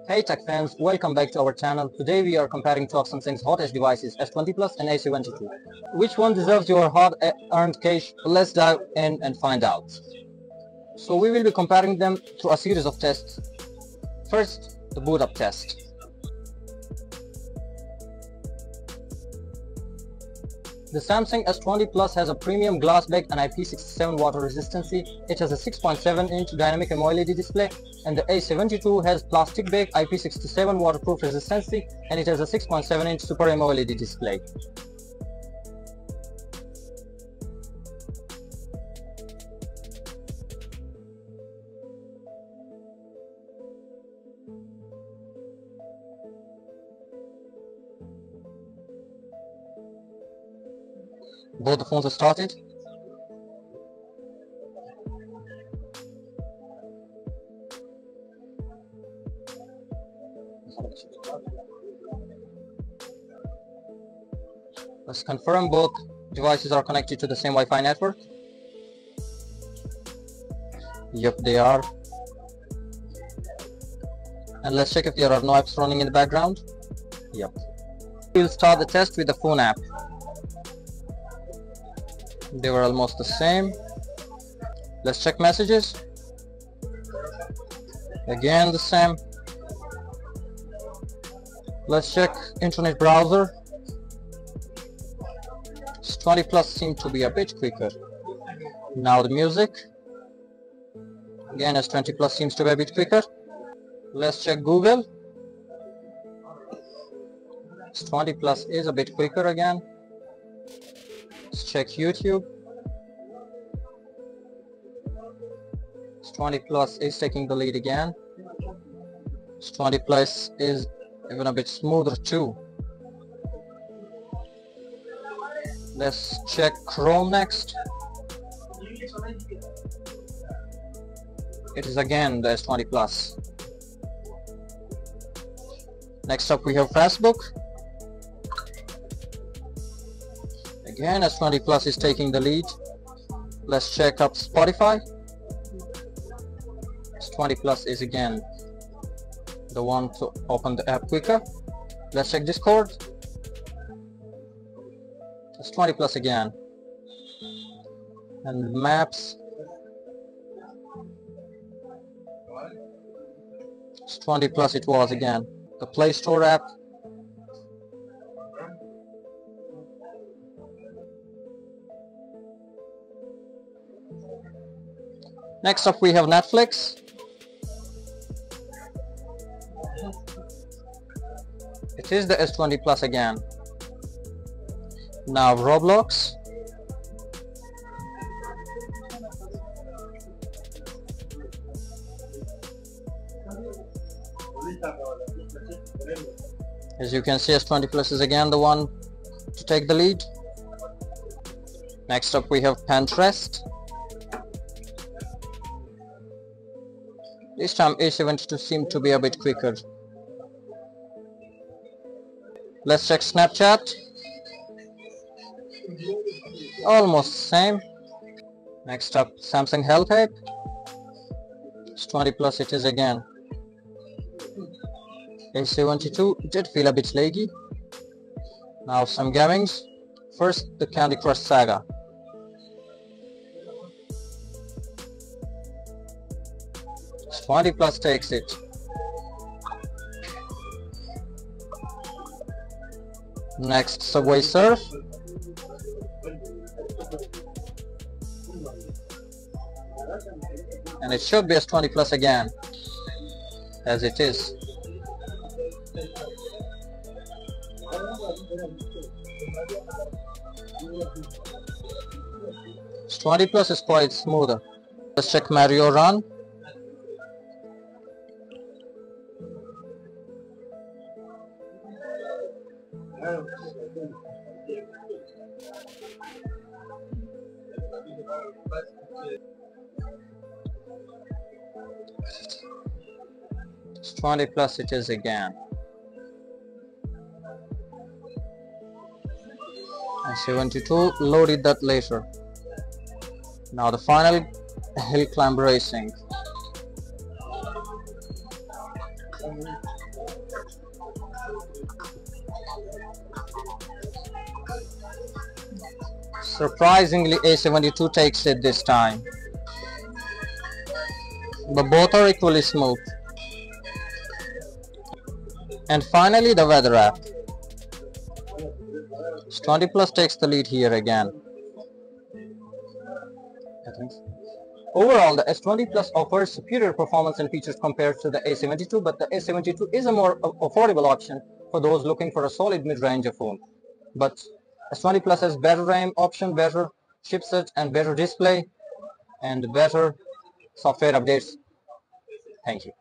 Hey tech fans, welcome back to our channel. Today we are comparing two of Samsung's hottest devices, S20 Plus and A72. Which one deserves your hard-earned cash? Let's dive in and find out. So we will be comparing them through a series of tests. First, the boot up test. The Samsung S20 Plus has a premium glass back and IP67 water resistance. It has a 6.7-inch Dynamic AMOLED display, and the A72 has plastic back, IP67 waterproof resistance, and it has a 6.7-inch Super AMOLED display. Both the phones are started. Let's confirm both devices are connected to the same Wi-Fi network. Yep, they are. And let's check if there are no apps running in the background. Yep. We'll start the test with the phone app. They were almost the same. Let's check messages. Again the same. Let's check internet browser. S20 Plus seemed to be a bit quicker. Now the music. Again S20 Plus seems to be a bit quicker. Let's check Google. S20 Plus is a bit quicker again. Let's check YouTube. S20 Plus is taking the lead again. S20 Plus is even a bit smoother too. Let's check Chrome next. It is again the S20 Plus. Next up we have Facebook. Again S20 Plus is taking the lead. Let's check up Spotify. S20 Plus is again the one to open the app quicker. Let's check Discord. S20 Plus again. And Maps. S20 Plus it was again. The Play Store app. Next up we have Netflix. It is the S20 Plus again. Now Roblox. As you can see, S20 Plus is again the one to take the lead. Next up we have Pinterest. This time A72 seemed to be a bit quicker. Let's check Snapchat. Almost same. Next up Samsung Health app. S20 Plus it is again. A72 did feel a bit laggy. Now some gamings. First the Candy Crush Saga. S20 Plus takes it. Next Subway Surf. And it should be S20 Plus again, as it is. S20 Plus is quite smoother. Let's check Mario Run. S20 Plus it is again. A72 loaded that later. Now the final hill climb racing. Surprisingly, A72 takes it this time, but both are equally smooth. And finally, the weather app. S20 Plus takes the lead here again. Overall, the S20 Plus offers superior performance and features compared to the A72, but the A72 is a more affordable option for those looking for a solid mid-range phone. But S20 Plus has better RAM option, better chipset, and better display, and better software updates. Thank you.